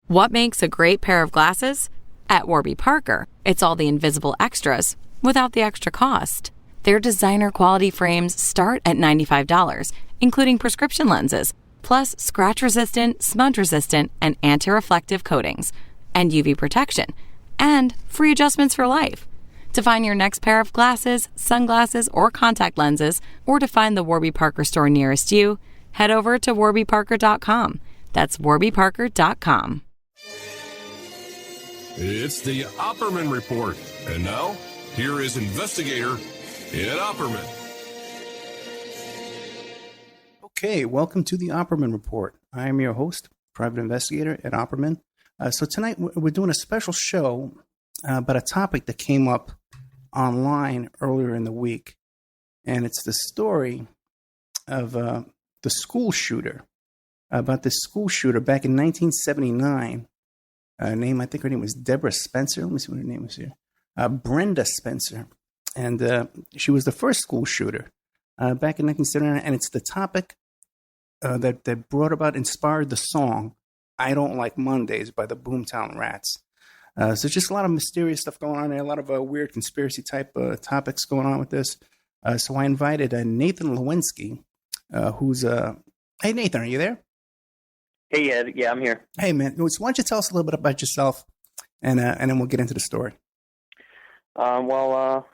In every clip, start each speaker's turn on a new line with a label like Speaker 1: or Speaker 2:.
Speaker 1: What makes a great pair of glasses? At Warby Parker, it's all the invisible extras without the extra cost. Their designer quality frames start at $95, including prescription lenses, plus scratch-resistant, smudge-resistant, and anti-reflective coatings, and UV protection, and free adjustments for life. To find your next pair of glasses, sunglasses, or contact lenses, or to find the Warby Parker store nearest you, head over to warbyparker.com. That's warbyparker.com.
Speaker 2: It's the Opperman Report. And now, here is investigator Ed Opperman.
Speaker 3: Okay, welcome to the Opperman Report. I am your host, private investigator Ed Opperman. So tonight we're doing a special show about a topic that came up online earlier in the week. And it's the story of the school shooter, about this school shooter back in 1979. I think her name was Deborah Spencer. Let me see what her name was here. Brenda Spencer. And she was the first school shooter back in 1979. And it's the topic that brought about, inspired the song, I Don't Like Mondays by the Boomtown Rats. So just a lot of mysterious stuff going on there, a lot of weird conspiracy type topics going on with this. So I invited Nathan Lewinski, who's hey, Nathan, are you there?
Speaker 4: Hey, Ed. Yeah, I'm here.
Speaker 3: Hey, man. Why don't you tell us a little bit about yourself, and then we'll get into the story.
Speaker 4: I'm out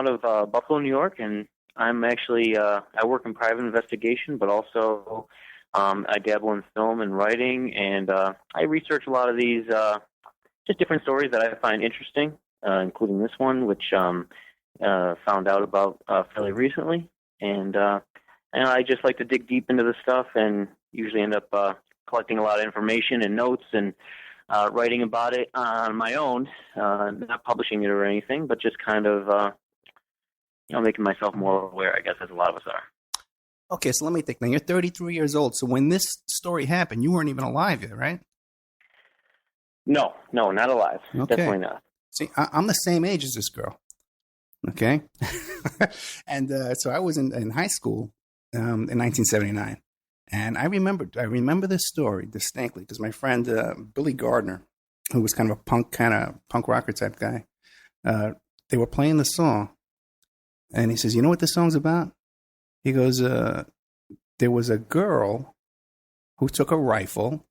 Speaker 4: of Buffalo, New York, and I'm actually, I work in private investigation, but also I dabble in film and writing, and I research a lot of these just different stories that I find interesting, including this one, which found out about fairly recently. And I just like to dig deep into this stuff and usually end up collecting a lot of information and notes and writing about it on my own, not publishing it or anything, but just kind of, making myself more aware, I guess, as a lot of us are.
Speaker 3: Okay, so let me think. Now, you're 33 years old. So when this story happened, you weren't even alive yet, right?
Speaker 4: No, not alive.
Speaker 3: Okay.
Speaker 4: Definitely not.
Speaker 3: See, I'm the same age as this girl. Okay? And so I was in high school in 1979. And I remember this story distinctly because my friend Billy Gardner, who was kind of a punk rocker type guy, they were playing the song, and he says, "You know what this song's about?" He goes, "There was a girl who took a rifle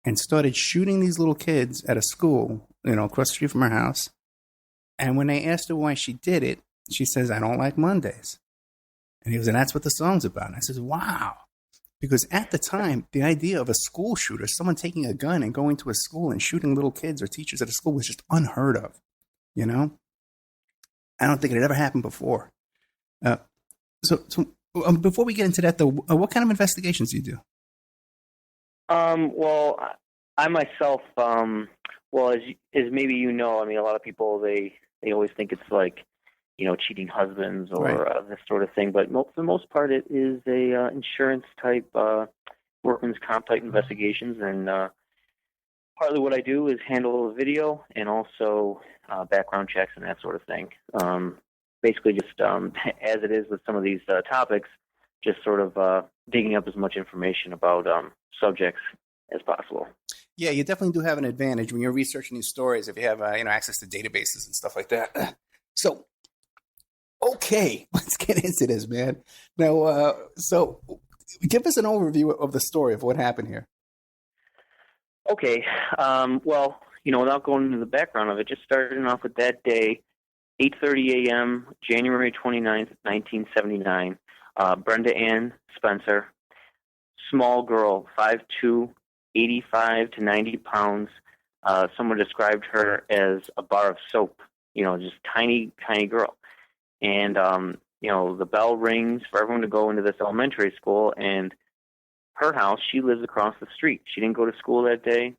Speaker 3: and started shooting these little kids at a school, across the street from her house. And when they asked her why she did it, she says, 'I don't like Mondays.'" And he goes, "And that's what the song's about." And I says, "Wow." Because at the time, the idea of a school shooter, someone taking a gun and going to a school and shooting little kids or teachers at a school was just unheard of, I don't think it had ever happened before. So before we get into that, though, what kind of investigations do you do?
Speaker 4: Well, I myself, as maybe a lot of people, they always think it's like, cheating husbands or
Speaker 3: right.
Speaker 4: This sort of thing. But for the most part, it is a insurance type, workman's comp type investigations. And partly what I do is handle video and also background checks and that sort of thing. Basically just as it is with some of these topics, just sort of digging up as much information about subjects as possible.
Speaker 3: Yeah, you definitely do have an advantage when you're researching these stories if you have access to databases and stuff like that. So, okay, let's get into this, man. Now, so give us an overview of the story of what happened here.
Speaker 4: Okay, without going into the background of it, just starting off with that day, 8:30 a.m., January 29th, 1979, Brenda Ann Spencer, small girl, 5'2", 85 to 90 pounds. Someone described her as a bar of soap, just tiny, tiny girl. And, the bell rings for everyone to go into this elementary school, and her house, she lives across the street. She didn't go to school that day.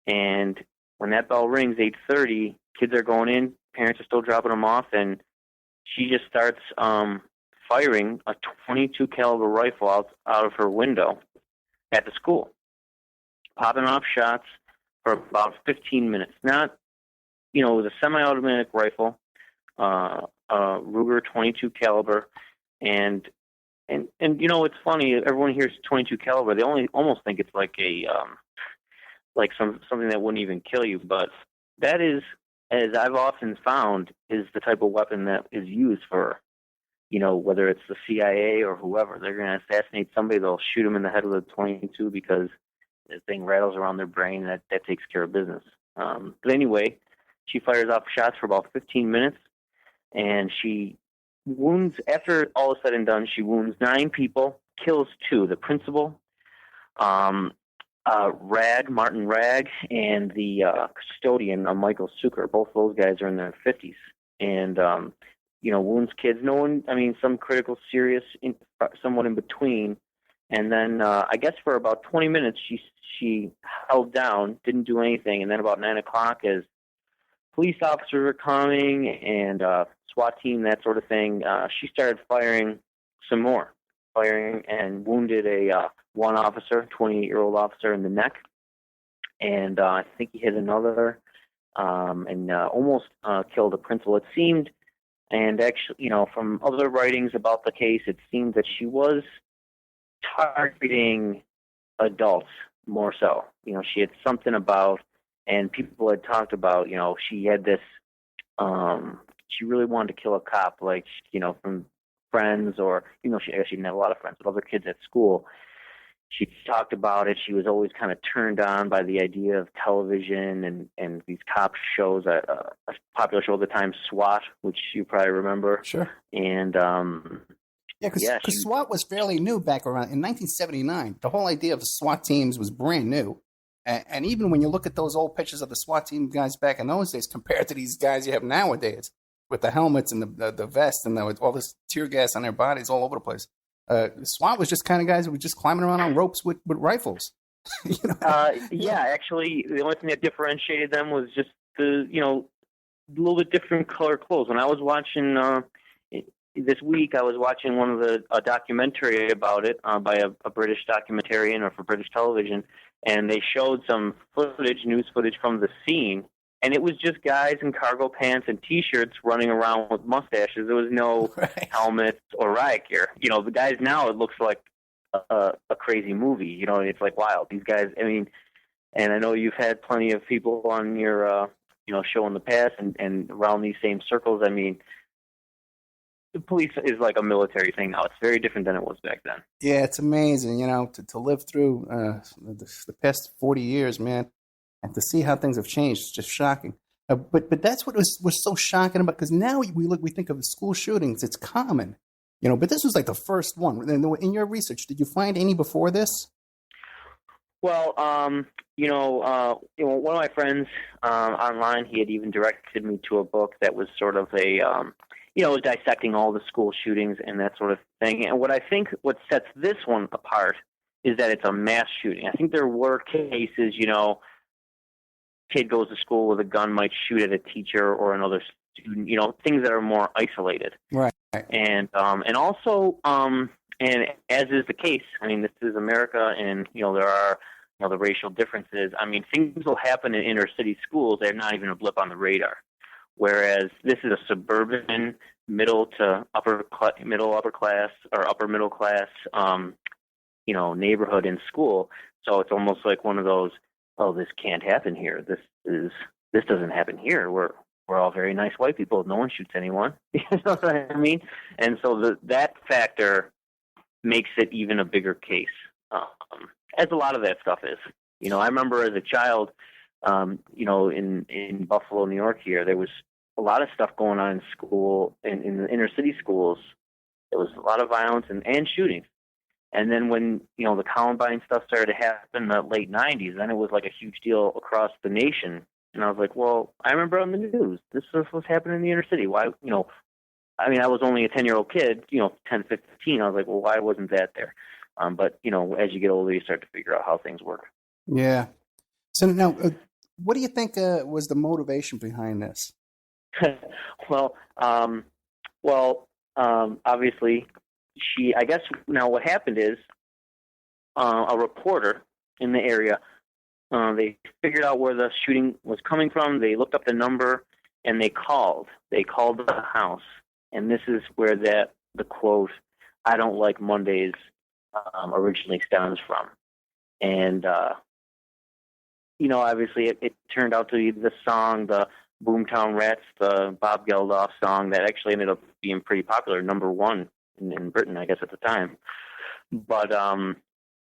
Speaker 4: And when that bell rings, 8:30, kids are going in, parents are still dropping them off, and she just starts firing a .22 caliber rifle out of her window at the school, popping off shots for about 15 minutes. Not, it was a semi-automatic rifle, Ruger .22 caliber, and it's funny. Everyone hears .22 caliber, they almost think it's like a like something that wouldn't even kill you. But that is, as I've often found, is the type of weapon that is used for, whether it's the CIA or whoever. They're going to assassinate somebody, they'll shoot them in the head with a 22 because the thing rattles around their brain. That takes care of business. But anyway, she fires off shots for about 15 minutes, and she wounds, after all is said and done, she wounds 9 people, kills 2, the principal, Martin Ragg, and the custodian, Michael Suker. Both those guys are in their 50s. And, wounds kids. No one, some critical, serious, somewhat in between. And then I guess for about 20 minutes she held down, didn't do anything. And then about 9 o'clock, as police officers were coming and SWAT team, that sort of thing, she started firing some more. And wounded one officer, 28-year-old officer, in the neck. And I think he hit another and almost killed a principal. It seemed, and actually, from other writings about the case, it seemed that she was targeting adults more so. She had something about, and people had talked about, she had this, she really wanted to kill a cop, like, from friends, or, she didn't have a lot of friends, but other kids at school. She talked about it. She was always kind of turned on by the idea of television and these cop shows, a popular show at the time, SWAT, which you probably remember.
Speaker 3: Sure.
Speaker 4: And,
Speaker 3: because SWAT was fairly new back around in 1979. The whole idea of the SWAT teams was brand new. And even when you look at those old pictures of the SWAT team guys back in those days compared to these guys you have nowadays, with the helmets and the vest and with all this tear gas on their bodies all over the place. SWAT was just kind of guys who were just climbing around on ropes with rifles.
Speaker 4: Actually, the only thing that differentiated them was just the, a little bit different color clothes. When I was watching this week, I was watching a documentary about it by a British documentarian, or for British television, and they showed some news footage from the scene. And it was just guys in cargo pants and T-shirts running around with mustaches. There was no helmets or riot gear. The guys now, it looks like a crazy movie. It's like wild. These guys, and I know you've had plenty of people on your, show in the past and around these same circles. The police is like a military thing now. It's very different than it was back then.
Speaker 3: Yeah, it's amazing, to live through the past 40 years, man. And to see how things have changed, it's just shocking. But that's what was so shocking about, because now we think of school shootings, it's common, But this was like the first one. In your research, did you find any before this?
Speaker 4: Well, one of my friends online, he had even directed me to a book that was sort of a, was dissecting all the school shootings and that sort of thing. And what sets this one apart is that it's a mass shooting. I think there were cases, kid goes to school with a gun, might shoot at a teacher or another student, things that are more isolated.
Speaker 3: Right.
Speaker 4: And also, and as is the case, this is America, and, there are, the racial differences. Things will happen in inner city schools. They're not even a blip on the radar. Whereas this is a suburban middle to upper class or upper middle class, neighborhood in school. So it's almost like one of those, oh, this can't happen here. This doesn't happen here. We're all very nice white people. No one shoots anyone. You know what I mean? And so that factor makes it even a bigger case, as a lot of that stuff is. I remember as a child, in Buffalo, New York here, there was a lot of stuff going on in school, in the inner city schools. There was a lot of violence and shootings. And then when, the Columbine stuff started to happen in the late 90s, then it was like a huge deal across the nation. And I was like, well, I remember on the news, this stuff was happening in the inner city. Why, I was only a 10-year-old kid, 10, 15. I was like, well, why wasn't that there? But, as you get older, you start to figure out how things work.
Speaker 3: Yeah. So now, what do you think was the motivation behind this?
Speaker 4: Obviously, I guess now what happened is a reporter in the area, they figured out where the shooting was coming from. They looked up the number and they called. They called the house. And this is where the quote, "I don't like Mondays," originally stems from. And obviously it turned out to be the song, the Boomtown Rats, the Bob Geldof song that actually ended up being pretty popular, number one in Britain, I guess, at the time. But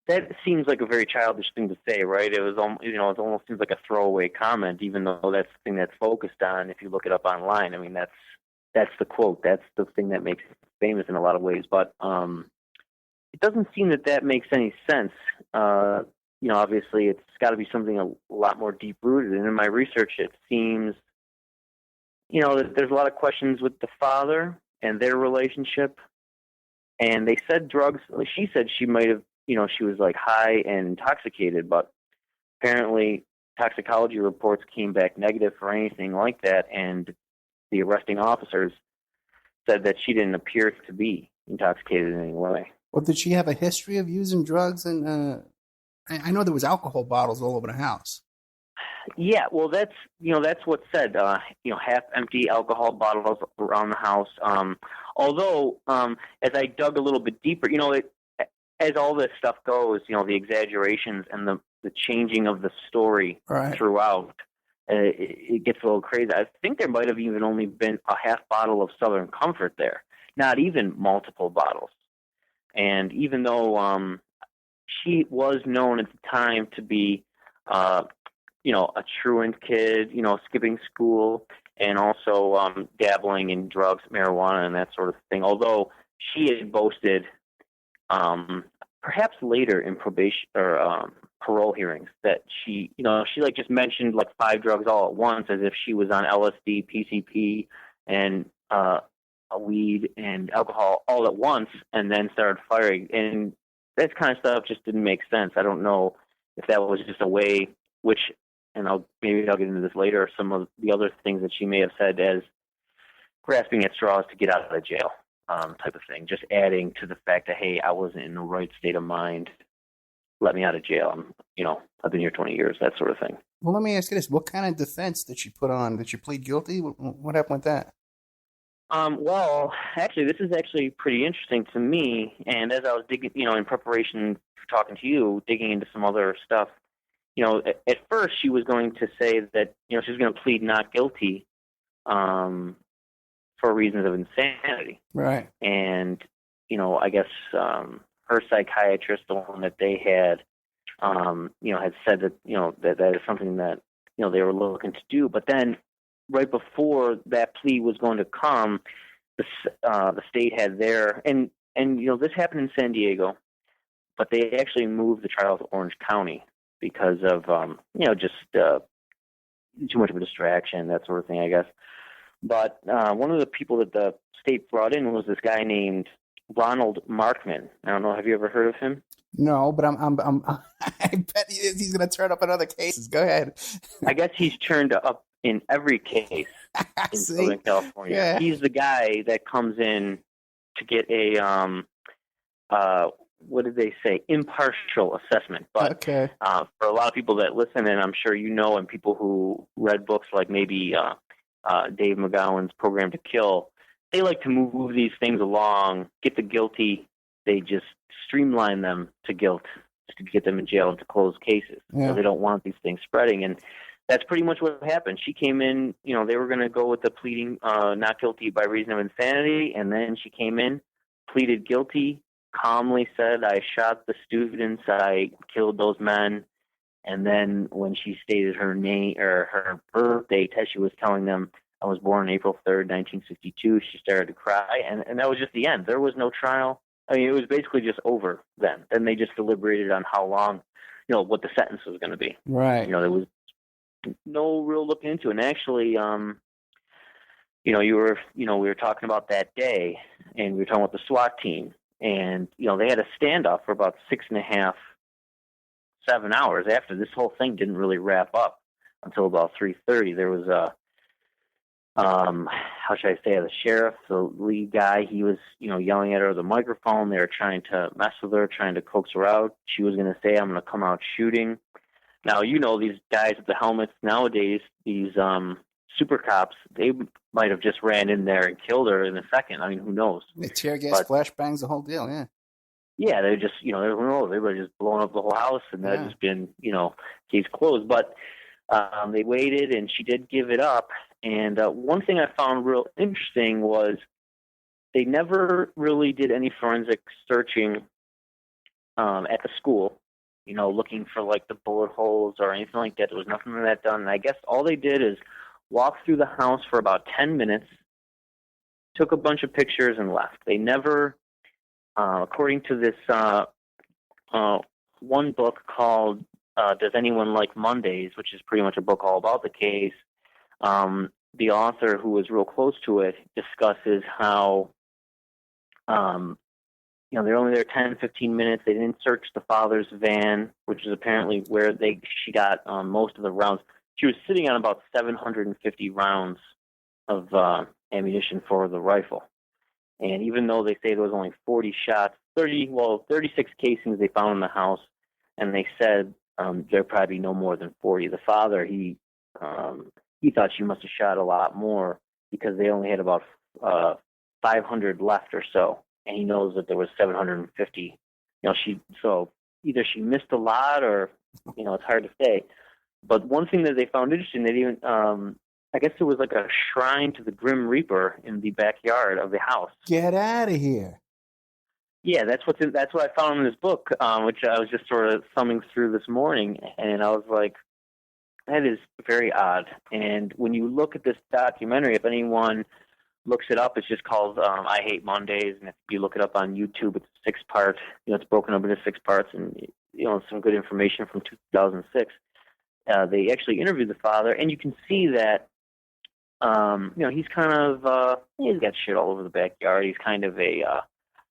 Speaker 4: that seems like a very childish thing to say, right? It was, it almost seems like a throwaway comment, even though that's the thing that's focused on. If you look it up online, I mean, that's the quote. That's the thing that makes it famous in a lot of ways. But it doesn't seem that makes any sense. Obviously, it's got to be something a lot more deep-rooted. And in my research, it seems, that there's a lot of questions with the father and their relationship. And they said drugs. She said she might have, she was like high and intoxicated, but apparently toxicology reports came back negative for anything like that. And the arresting officers said that she didn't appear to be intoxicated in any way.
Speaker 3: Well, did she have a history of using drugs? And I know there was alcohol bottles all over the house.
Speaker 4: Yeah, well, that's what's said. Half-empty alcohol bottles around the house. Although, as I dug a little bit deeper, as all this stuff goes, the exaggerations and the changing of the story throughout, it gets a little crazy. I think there might have even only been a half bottle of Southern Comfort there, not even multiple bottles. And even though she was known at the time to be, a truant kid, skipping school, and also dabbling in drugs, marijuana, and that sort of thing. Although she had boasted, perhaps later in probation or parole hearings, that she just mentioned like 5 drugs all at once, as if she was on LSD, PCP, and weed and alcohol all at once, and then started firing. And that kind of stuff just didn't make sense. I don't know if that was just a way, and I'll get into this later, or some of the other things that she may have said as grasping at straws to get out of jail, type of thing. Just adding to the fact that, hey, I wasn't in the right state of mind. Let me out of jail. I've been here 20 years, that sort of thing.
Speaker 3: Well, let me ask you this. What kind of defense did she put on? Did she plead guilty? What happened with that?
Speaker 4: Well, actually, this is actually pretty interesting to me. And as I was digging, in preparation for talking to you, digging into some other stuff, at first she was going to say that, she was going to plead not guilty for reasons of insanity. Right. And, I guess her psychiatrist, the one that they had, had said that, that is something that, they were looking to do. But then right before that plea was going to come, the state had and this happened in San Diego, but they actually moved the trial to Orange County because of, just too much of a distraction, that sort of thing, I guess. But one of the people that the state brought in was this guy named Ronald Markman. I don't know, have you ever heard of him?
Speaker 3: No, but I bet he's going to turn up in other cases. Go ahead.
Speaker 4: I guess he's turned up in every case in Southern California. Yeah. He's the guy that comes in to get a what did they say? Impartial assessment. But for a lot of people that listen, and I'm sure and people who read books like maybe Dave McGowan's Program to Kill, they like to move these things along, get the guilty. They just streamline them to guilt just to get them in jail and to close cases. Yeah. So they don't want these things spreading. And that's pretty much what happened. She came in, they were going to go with the pleading not guilty by reason of insanity, and then she came in, pleaded guilty, calmly said, I shot the students, I killed those men. And then when she stated her name or her birth date, as she was telling them, I was born April 3rd, 1962, she started to cry. And that was just the end. There was no trial. I mean, it was basically just over then. Then they just deliberated on how long, what the sentence was going to be.
Speaker 3: Right.
Speaker 4: There was no real looking into it. And actually, we were talking about that day, and we were talking about the SWAT team. And, they had a standoff for about 6.5, 7 hours after. This whole thing didn't really wrap up until about 3:30. There was how should I say, the sheriff, the lead guy, he was, yelling at her with a microphone. They were trying to mess with her, trying to coax her out. She was going to say, I'm going to come out shooting. Now, these guys with the helmets nowadays, these super cops, they might have just ran in there and killed her in a second. I mean, who knows?
Speaker 3: They tear gas, flashbangs, the whole deal, yeah.
Speaker 4: Yeah, they're just, everybody just blowing up the whole house, and that had just been, case closed. But they waited, and she did give it up. And one thing I found real interesting was they never really did any forensic searching at the school, looking for like the bullet holes or anything like that. There was nothing of that done. And I guess all they did is walk through the house for about 10 minutes, took a bunch of pictures, and left. They never, according to this one book called Does Anyone Like Mondays, which is pretty much a book all about the case, the author, who was real close to it, discusses how they're only there 10, 15 minutes. They didn't search the father's van, which is apparently where she got most of the rounds. She was sitting on about 750 rounds of ammunition for the rifle. And even though they say there was only 40 shots, 36 casings they found in the house, and they said there probably be no more than 40. The father, he thought she must have shot a lot more because they only had about 500 left or so. And he knows that there was 750. So either she missed a lot, or it's hard to say. But one thing that they found interesting, they even I guess there was like a shrine to the Grim Reaper in the backyard of the house.
Speaker 3: Get out of here!
Speaker 4: Yeah, that's what I found in this book, which I was just sort of thumbing through this morning, and I was like, that is very odd. And when you look at this documentary, if anyone looks it up, it's just called I Hate Mondays, and if you look it up on YouTube, it's 6-part. It's broken up into 6 parts, and some good information from 2006. They actually interviewed the father, and you can see that he's kind of he's got shit all over the backyard. He's kind of a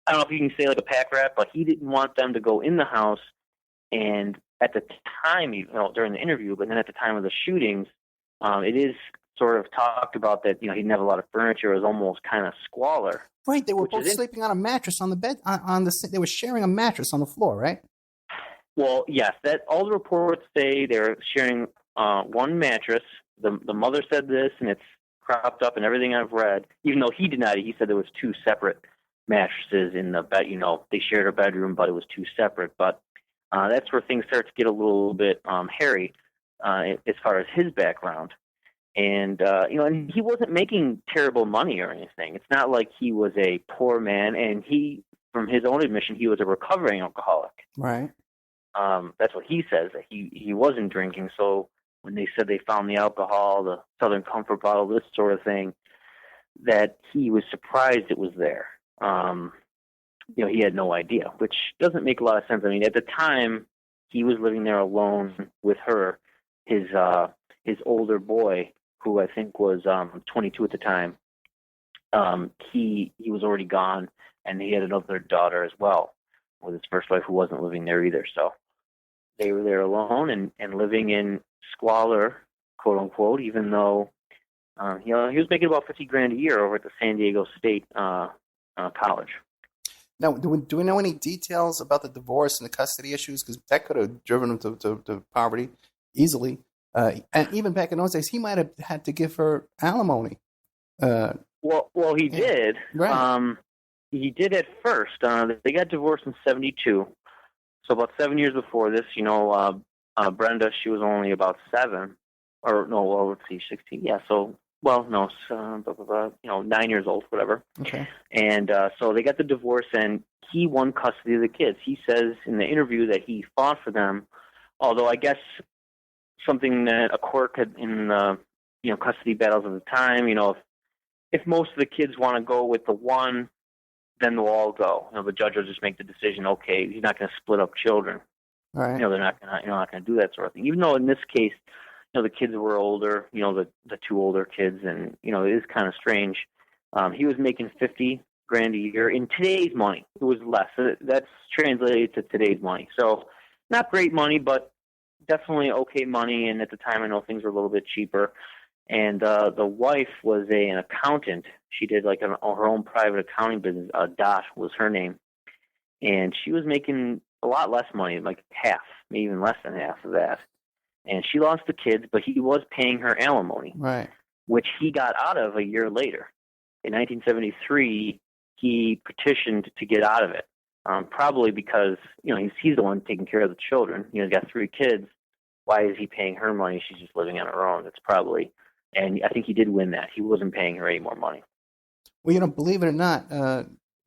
Speaker 4: I don't know if you can say like a pack rat, but he didn't want them to go in the house. And at the time, during the interview, but then at the time of the shootings, it is sort of talked about that, he didn't have a lot of furniture. It was almost kind of squalor.
Speaker 3: Right. They were both sleeping on a mattress on the bed. They were sharing a mattress on the floor, right?
Speaker 4: Well, yes. That all the reports say they're sharing one mattress. The mother said this, and it's cropped up in everything I've read. Even though he denied it, he said there was 2 separate mattresses in the bed. They shared a bedroom, but it was 2 separate. But that's where things start to get a little bit hairy as far as his background. And and he wasn't making terrible money or anything. It's not like he was a poor man, and from his own admission, he was a recovering alcoholic.
Speaker 3: Right.
Speaker 4: That's what he says, that he wasn't drinking. So when they said they found the alcohol, the Southern Comfort bottle, this sort of thing, that he was surprised it was there. He had no idea, which doesn't make a lot of sense. I mean, at the time, he was living there alone with her, his older boy, who I think was 22 at the time. He was already gone, and he had another daughter as well with his first wife, who wasn't living there either. So they were there alone and living in squalor, quote unquote, even though he was making about $50,000 a year over at the San Diego State College.
Speaker 3: Now, do we know any details about the divorce and the custody issues? Because that could have driven him to poverty easily. And even back in those days, he might have had to give her alimony.
Speaker 4: Well, he did.
Speaker 3: Right.
Speaker 4: He did at first. They got divorced in 1972. So about 7 years before this, Brenda, she was only about 7. Or, no, well, let's see, 16. Yeah, so, 9 years old, whatever.
Speaker 3: Okay.
Speaker 4: And so they got the divorce, and he won custody of the kids. He says in the interview that he fought for them, although I guess something that a quirk in the custody battles of the time, if most of the kids want to go with the one, then they'll all go. The judge will just make the decision. Okay, he's not going to split up children.
Speaker 3: All right.
Speaker 4: They're not going to do that sort of thing. Even though in this case, the kids were older. The 2 older kids, and it is kind of strange. He was making $50,000 a year in today's money. It was less. That's translated to today's money. So not great money, but definitely okay money. And at the time, I know things were a little bit cheaper. And the wife was an accountant. She did like her own private accounting business. Dot was her name. And she was making a lot less money, like half, maybe even less than half of that. And she lost the kids, but he was paying her alimony,
Speaker 3: right,
Speaker 4: which he got out of a year later. In 1973, he petitioned to get out of it. Probably because, he's the one taking care of the children. He's got 3 kids. Why is he paying her money? She's just living on her own. That's probably, and I think he did win that. He wasn't paying her any more money.
Speaker 3: Well, believe it or not,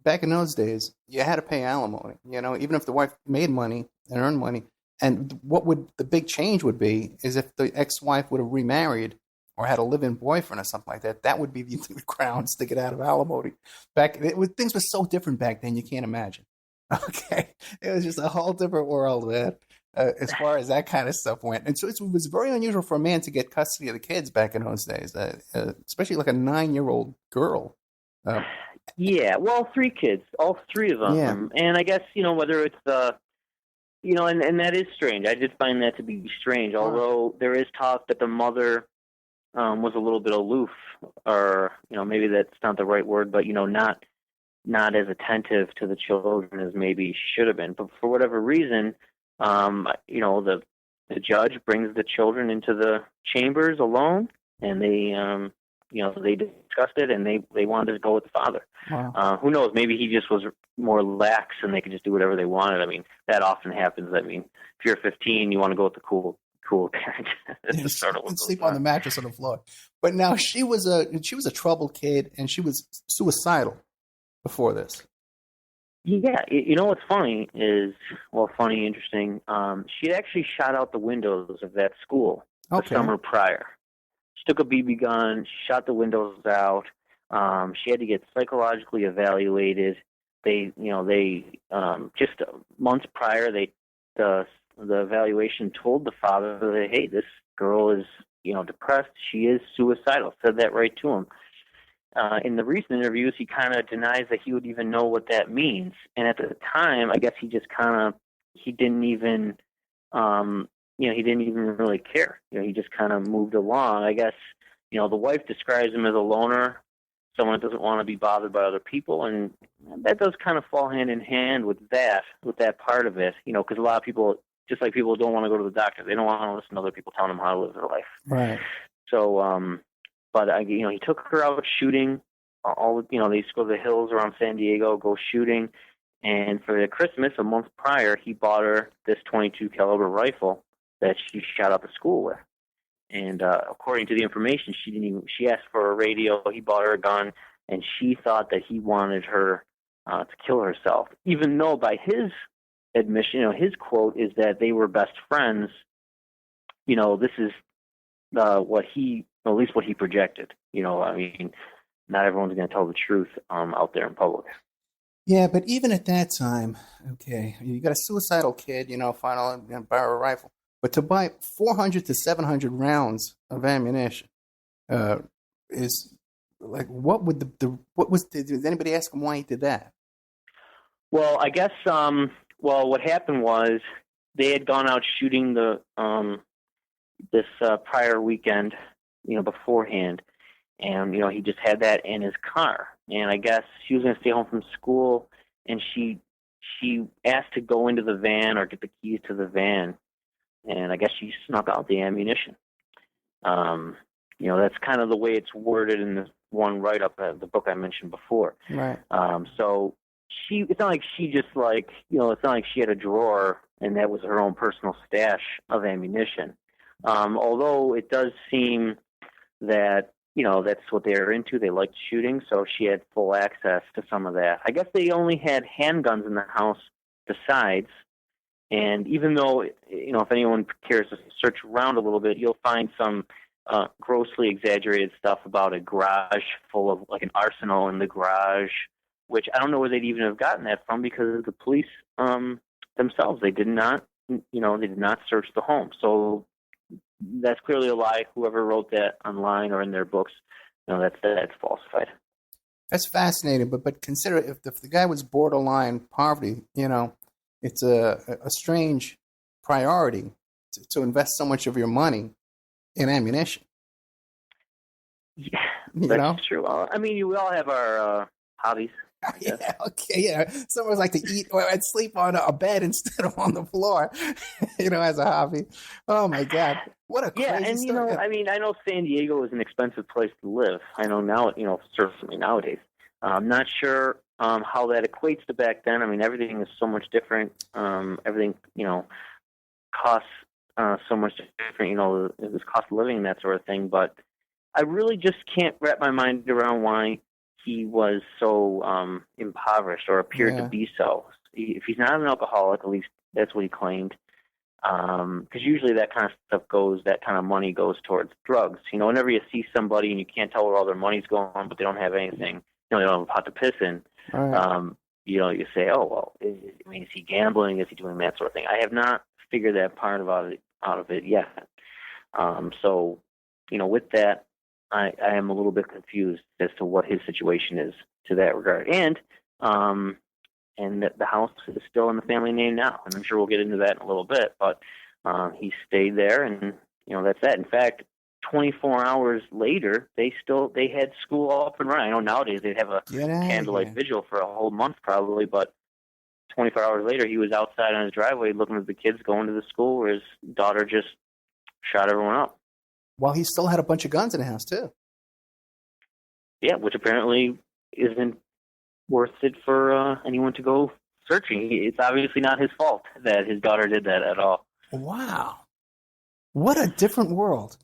Speaker 3: back in those days, you had to pay alimony, even if the wife made money and earned money. And what would the big change would be is if the ex-wife would have remarried or had a live-in boyfriend or something like that, that would be the grounds to get out of alimony. Things were so different back then, you can't imagine. Okay. It was just a whole different world, man, as far as that kind of stuff went. And so it was very unusual for a man to get custody of the kids back in those days, especially like a 9-year-old girl.
Speaker 4: Yeah, well, 3 kids, all 3 of them.
Speaker 3: Yeah.
Speaker 4: And I guess, whether it's and that is strange. I did find that to be strange, although there is talk that the mother was a little bit aloof, or, maybe that's not the right word, but, not as attentive to the children as maybe she should have been. But for whatever reason, the judge brings the children into the chambers alone, and they discussed it, and they wanted to go with the father.
Speaker 3: Wow.
Speaker 4: Who knows? Maybe he just was more lax, and they could just do whatever they wanted. I mean, that often happens. I mean, if you're 15, you want to go with the cool parent.
Speaker 3: Sleep on the mattress on the floor. But now she was a troubled kid, and she was suicidal before this.
Speaker 4: Yeah, what's funny is, interesting. She actually shot out the windows of that school the summer prior. She took a BB gun, shot the windows out. She had to get psychologically evaluated. They just months prior, the evaluation told the father that, hey, this girl is, depressed. She is suicidal. Said that right to him. In the recent interviews, he kind of denies that he would even know what that means. And at the time, I guess he just he didn't even really care. He just kind of moved along. I guess, the wife describes him as a loner, someone that doesn't want to be bothered by other people. And that does kind of fall hand in hand with that part of it, because a lot of people, just like people don't want to go to the doctor, they don't want to listen to other people telling them how to live their life.
Speaker 3: Right.
Speaker 4: So, but he took her out shooting. They used to go to the hills around San Diego, go shooting. And for Christmas, a month prior, he bought her this .22 caliber rifle that she shot up the school with. And according to the information, she asked for a radio. He bought her a gun, and she thought that he wanted her to kill herself, even though by his admission, his quote is that they were best friends. This is at least what he projected. Not everyone's going to tell the truth out there in public.
Speaker 3: Yeah, but even at that time, okay, you got a suicidal kid, finally buy a rifle. But to buy 400 to 700 rounds of ammunition is like, what would did anybody ask him why he did that?
Speaker 4: Well, I guess, what happened was they had gone out shooting this prior weekend, beforehand. And, he just had that in his car. And I guess she was going to stay home from school, and she asked to go into the van or get the keys to the van. And I guess she snuck out the ammunition. That's kind of the way it's worded in this one write-up, the book I mentioned before.
Speaker 3: Right.
Speaker 4: So it's not like she just it's not like she had a drawer and that was her own personal stash of ammunition. Although it does seem that, that's what they're into. They liked shooting, so she had full access to some of that. I guess they only had handguns in the house besides. And even though, if anyone cares to search around a little bit, you'll find some grossly exaggerated stuff about a garage full of, like, an arsenal in the garage, which I don't know where they'd even have gotten that from, because the police themselves, they did not search the home. So that's clearly a lie. Whoever wrote that online or in their books, that's falsified.
Speaker 3: That's fascinating, but consider if the guy was borderline poverty, it's a strange priority to invest so much of your money in ammunition.
Speaker 4: Yeah, that's true. We all have our hobbies.
Speaker 3: Yeah, okay, yeah. Some of us like to eat or sleep on a bed instead of on the floor, as a hobby. Oh my God, what a crazy story.
Speaker 4: I know San Diego is an expensive place to live. I know now, certainly nowadays. I'm not sure how that equates to back then. I mean, everything is so much different. Everything, costs so much different. This cost of living and that sort of thing. But I really just can't wrap my mind around why he was so impoverished or appeared to be so. If he's not an alcoholic, at least that's what he claimed. Because usually that kind of stuff that kind of money goes towards drugs. Whenever you see somebody and you can't tell where all their money's going, but they don't have anything, they don't have a pot to piss in. Right. You say, oh, well, is he gambling? Is he doing that sort of thing? I have not figured that part out of it yet. So, with that, I am a little bit confused as to what his situation is to that regard. And the house is still in the family name now, and I'm sure we'll get into that in a little bit. But he stayed there, and that's that. In fact, 24 hours later, they had school all up and running. I know nowadays they'd have a candlelight vigil for a whole month probably, but 24 hours later, he was outside on his driveway looking at the kids going to the school where his daughter just shot everyone up.
Speaker 3: Well, he still had a bunch of guns in the house too.
Speaker 4: Yeah, which apparently isn't worth it for anyone to go searching. It's obviously not his fault that his daughter did that at all. Wow.
Speaker 3: What a different world.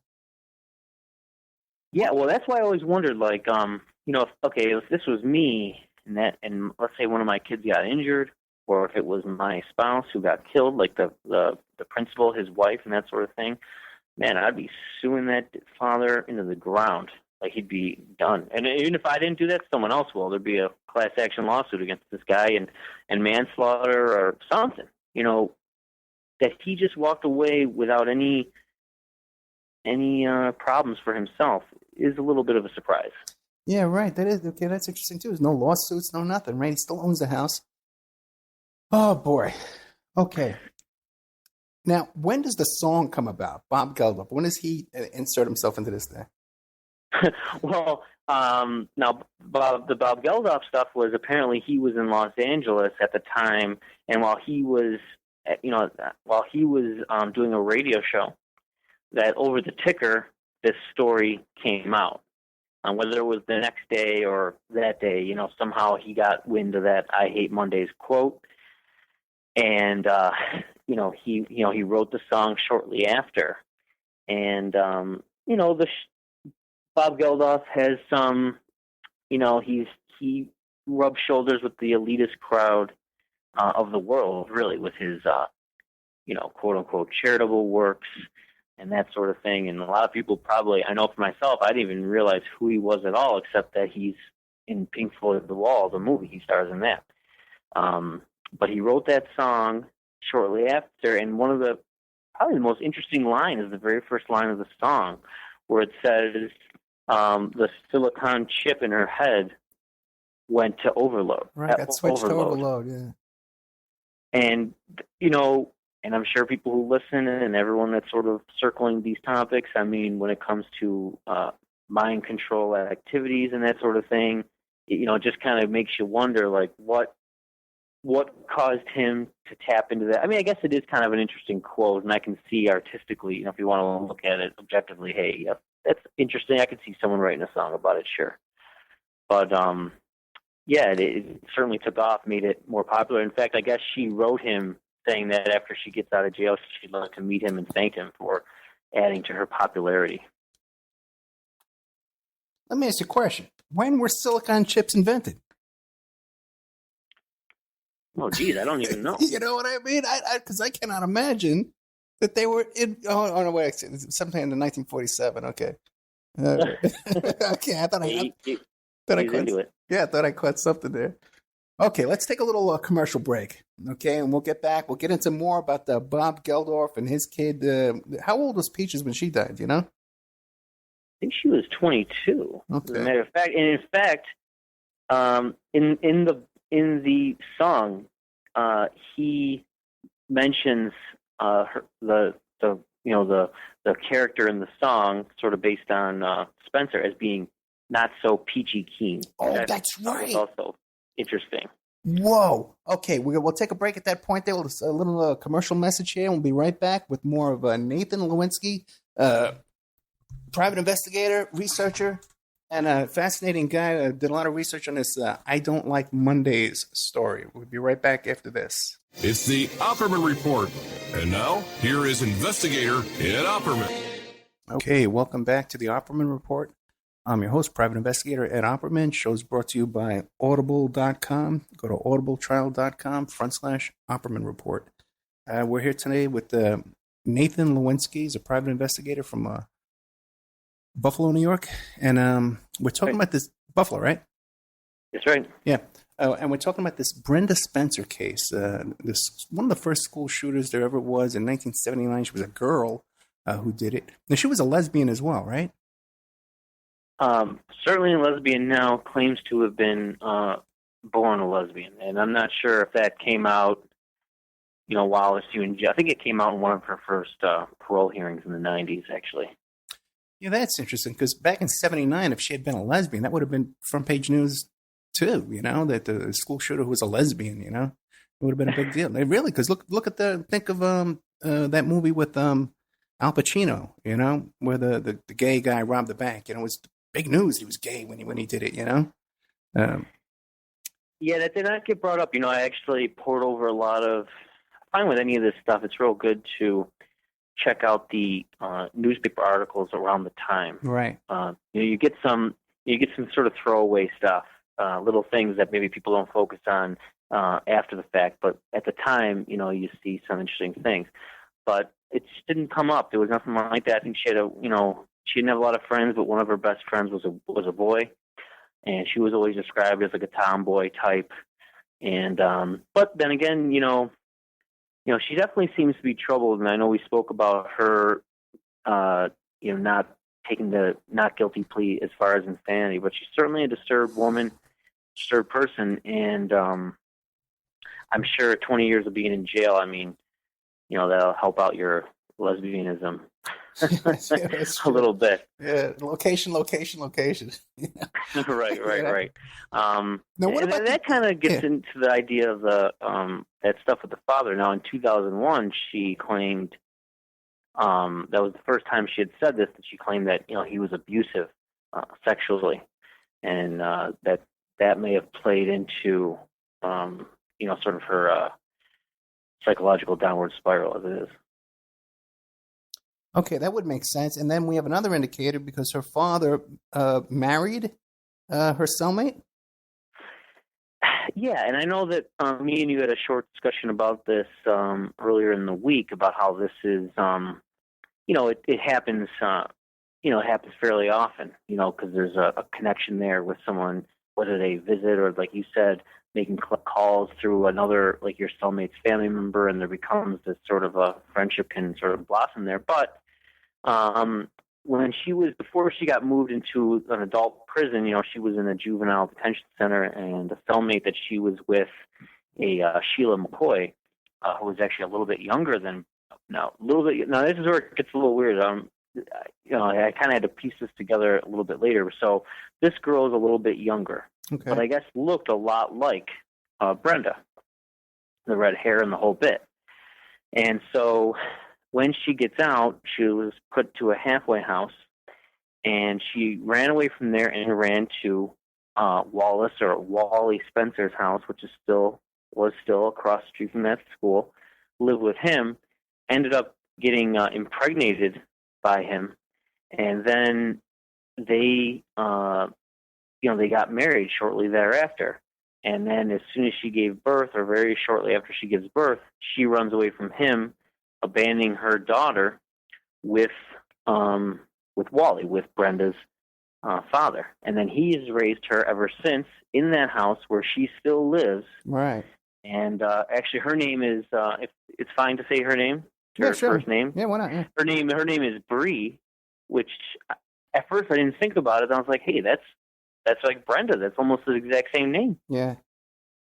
Speaker 4: Yeah, well, that's why I always wondered, if this was me and let's say one of my kids got injured, or if it was my spouse who got killed, like the principal, his wife, and that sort of thing, man, I'd be suing that father into the ground. Like, he'd be done. And even if I didn't do that, someone else will. There'd be a class action lawsuit against this guy and manslaughter or something. That he just walked away without any problems for himself is a little bit of a surprise.
Speaker 3: Yeah, right. That is okay. That's interesting too. There's no lawsuits, no nothing, right? He still owns the house. Oh boy. Okay. Now, when does the song come about? Bob Geldof. When does he insert himself into this thing?
Speaker 4: Well, now the Bob Geldof stuff was apparently he was in Los Angeles at the time, and while he was doing a radio show, that over the ticker, this story came out. Whether it was the next day or that day, somehow he got wind of that "I Hate Mondays" quote, and he wrote the song shortly after, and Bob Geldof has some, he rubs shoulders with the elitist crowd of the world, really, with his quote unquote charitable works and that sort of thing. And a lot of people probably, I know for myself, I didn't even realize who he was at all, except that he's in Pink Floyd The Wall, the movie. He stars in that. But he wrote that song shortly after, and one of the probably the most interesting line is the very first line of the song, where it says, the silicon chip in her head went to overload.
Speaker 3: Right, got switched to overload, yeah.
Speaker 4: And, and I'm sure people who listen and everyone that's sort of circling these topics, I mean, when it comes to mind control activities and that sort of thing, it just kind of makes you wonder, like, what caused him to tap into that? I mean, I guess it is kind of an interesting quote, and I can see artistically, if you want to look at it objectively, hey, that's interesting. I could see someone writing a song about it, sure. But, it certainly took off, made it more popular. In fact, I guess she wrote him saying that after she gets out of jail, she'd like to meet him and thank him for adding to her popularity.
Speaker 3: Let me ask you a question. When were silicon chips invented?
Speaker 4: Oh, geez, I don't even know.
Speaker 3: You know what I mean? Because I cannot imagine that they were in. Oh no, wait, sometime in 1947. Okay. Okay, I thought I caught something there. Okay, let's take a little commercial break. Okay, and we'll get back. We'll get into more about the Bob Geldof and his kid. How old was Peaches when she died? You know?
Speaker 4: I think she was 22.
Speaker 3: Okay.
Speaker 4: As a matter of fact, and in fact, in the song, he mentions the character in the song, sort of based on Spencer, as being not so peachy keen.
Speaker 3: Oh, that's right.
Speaker 4: That's also interesting.
Speaker 3: Whoa. Okay, we'll take a break at that point. There was a little commercial message here, and we'll be right back with more of Nathan Lewinski, private investigator, researcher, And a fascinating guy. Did a lot of research on this I Don't Like Mondays story. We'll be right back after this.
Speaker 2: It's the Opperman Report. And now, here is investigator Ed Opperman.
Speaker 3: Okay, welcome back to the Opperman Report. I'm your host, private investigator Ed Opperman. Show's brought to you by audible.com. Go to audibletrial.com/Opperman Report. We're here today with Nathan Lewinski. He's a private investigator from Buffalo, New York. And we're talking about this, Buffalo, right?
Speaker 4: That's right.
Speaker 3: Yeah. And we're talking about this Brenda Spencer case. This one of the first school shooters there ever was in 1979. She was a girl who did it. Now, she was a lesbian as well, right?
Speaker 4: Certainly a lesbian now, claims to have been born a lesbian. And I'm not sure if that came out, while she was in jail. I think it came out in one of her first parole hearings in the 90s, actually.
Speaker 3: Yeah, that's interesting, because back in 79, if she had been a lesbian, that would have been front page news too, that the school shooter was a lesbian, it would have been a big deal. Really, because think of that movie with Al Pacino, where the gay guy robbed the bank. It was big news. He was gay when he did it, Yeah,
Speaker 4: that did not get brought up. I actually poured over a lot of, I find with any of this stuff, it's real good to check out the newspaper articles around the time.
Speaker 3: Right.
Speaker 4: You get some sort of throwaway stuff, little things that maybe people don't focus on after the fact, but at the time, you see some interesting things. But it just didn't come up. There was nothing like that. I think she had she didn't have a lot of friends, but one of her best friends was a boy, and she was always described as like a tomboy type. And but then again, she definitely seems to be troubled, and I know we spoke about her, not taking the not guilty plea as far as insanity, but she's certainly a disturbed woman, disturbed person, and I'm sure 20 years of being in jail, that'll help out your lesbianism a little bit.
Speaker 3: Yeah, location.
Speaker 4: Right.
Speaker 3: Now, what about
Speaker 4: that kind of gets into the idea of the that stuff with the father. Now, in 2001, she claimed that was the first time she had said this, that she claimed that he was abusive sexually, and that may have played into sort of her psychological downward spiral as it is.
Speaker 3: Okay, that would make sense. And then we have another indicator, because her father married her cellmate. Yeah,
Speaker 4: and I know that me and you had a short discussion about this earlier in the week, about how this is, it happens, it happens fairly often, because there's a connection there with someone, whether they visit or, like you said, making calls through another, like your cellmate's family member, and there becomes this sort of a friendship can sort of blossom there. But before she got moved into an adult prison, she was in a juvenile detention center, and the cellmate that she was with, Sheila McCoy, who was actually a little bit younger than, now this is where it gets a little weird. I kind of had to piece this together a little bit later. So this girl is a little bit younger,
Speaker 3: okay,
Speaker 4: but I guess looked a lot like Brenda, the red hair and the whole bit. And so when she gets out, she was put to a halfway house, and she ran away from there and ran to Wally Spencer's house, which was still across the street from that school, lived with him, ended up getting impregnated by him, and then they got married shortly thereafter. And then as soon as she gave birth, or very shortly after she gives birth, she runs away from him, abandoning her daughter with Wally, with Brenda's father. And then he has raised her ever since in that house where she still lives.
Speaker 3: Right.
Speaker 4: And actually, her name is, if it's fine to say her name,
Speaker 3: her
Speaker 4: first name.
Speaker 3: Yeah, why not? Yeah.
Speaker 4: Her name is Bree, which at first I didn't think about it. I was like, hey, that's like Brenda. That's almost the exact same name.
Speaker 3: Yeah.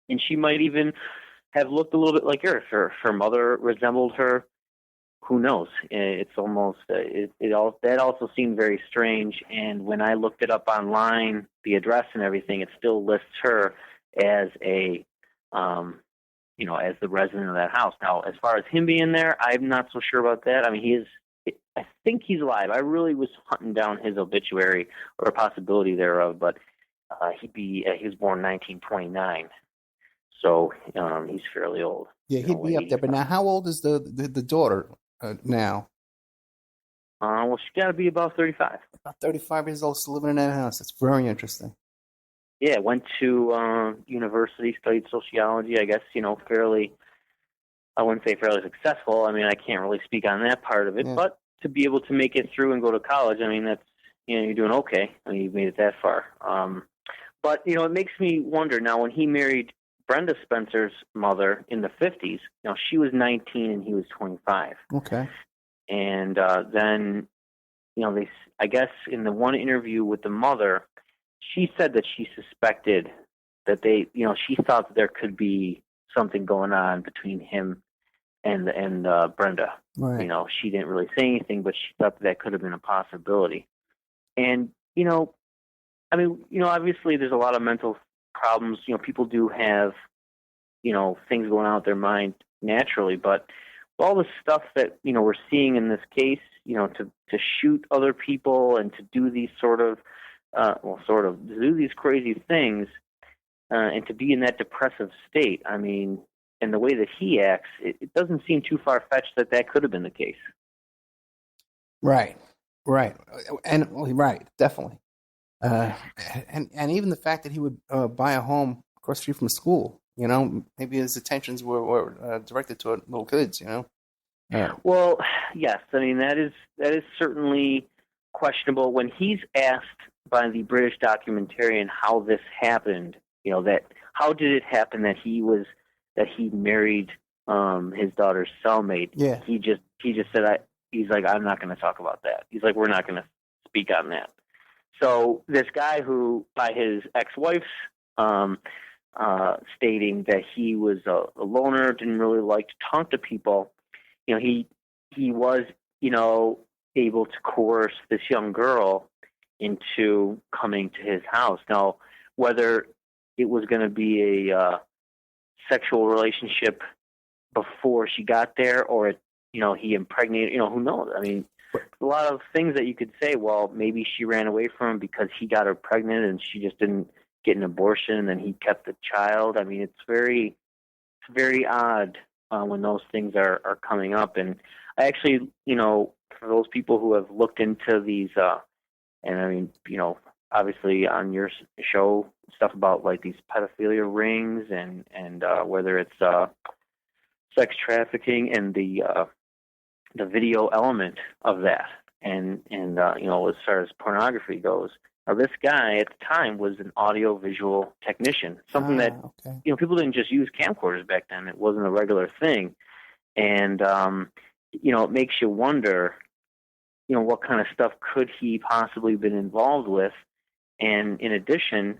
Speaker 4: And she might even have looked a little bit like her. If her mother resembled her, who knows? It's almost that also seemed very strange. And when I looked it up online, the address and everything, it still lists her as as the resident of that house. Now, as far as him being there, I'm not so sure about that. I mean, I think he's alive. I really was hunting down his obituary or a possibility thereof, but he was born 1929, so he's fairly old.
Speaker 3: Yeah, he'd be up there. But now, how old is the daughter now?
Speaker 4: Well, she's got to be about 35.
Speaker 3: About 35 years old, still living in that house. That's very interesting.
Speaker 4: Yeah, went to university, studied sociology. I guess, fairly, I wouldn't say fairly successful. I mean, I can't really speak on that part of it, but to be able to make it through and go to college, I mean, that's, you're doing okay. I mean, you've made it that far. But, it makes me wonder now, when he married Brenda Spencer's mother in the 50s, she was 19 and he was 25.
Speaker 3: Okay.
Speaker 4: And then, I guess in the one interview with the mother, she said that she suspected that she thought that there could be something going on between him and Brenda.
Speaker 3: Right.
Speaker 4: She didn't really say anything, but she thought that could have been a possibility. And, obviously there's a lot of mental problems. People do have, things going on with their mind naturally, but all the stuff that, we're seeing in this case, to shoot other people and to do these do these crazy things, and to be in that depressive state, I mean, and the way that he acts, it doesn't seem too far-fetched that could have been the case.
Speaker 3: Right. And right, definitely. And even the fact that he would buy a home across the street from a school, maybe his attentions were directed toward little kids,
Speaker 4: Well, yes, I mean, that is certainly questionable. When he's asked by the British documentarian how this happened, how did it happen that he married his daughter's cellmate?
Speaker 3: Yeah.
Speaker 4: He just said, he's like, I'm not going to talk about that. He's like, we're not going to speak on that. So this guy who, by his ex-wife's stating that he was a loner, didn't really like to talk to people, he was, able to coerce this young girl into coming to his house. Now, whether it was going to be a sexual relationship before she got there, or he impregnated, who knows? I mean, a lot of things that you could say, well, maybe she ran away from him because he got her pregnant and she just didn't get an abortion and then he kept the child. I mean, it's very odd when those things are coming up. And I actually, for those people who have looked into these, and I mean, obviously on your show, stuff about like these pedophilia rings and whether it's sex trafficking and the video element of that, and as far as pornography goes. Now, this guy at the time was an audio-visual technician, something that people didn't just use camcorders back then. It wasn't a regular thing, and it makes you wonder, what kind of stuff could he possibly been involved with. And in addition,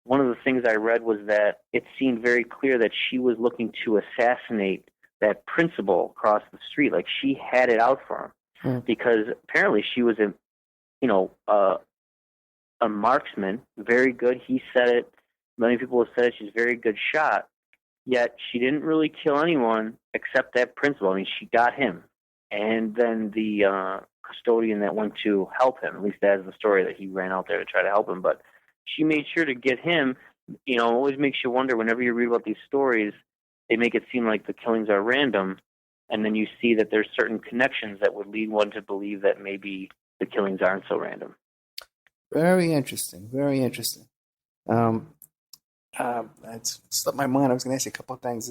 Speaker 4: one of the things I read was that it seemed very clear that she was looking to assassinate that principal across the street. Like, she had it out for him because apparently she was a marksman, very good. He said it. Many people have said it. She's a very good shot. Yet she didn't really kill anyone except that principal. I mean, she got him. And then the custodian that went to help him, at least that is the story, that he ran out there to try to help him. But she made sure to get him. Always makes you wonder whenever you read about these stories, they make it seem like the killings are random. And then you see that there's certain connections that would lead one to believe that maybe the killings aren't so random.
Speaker 3: Very interesting. Very interesting. That's slipped my mind. I was going to ask you a couple of things.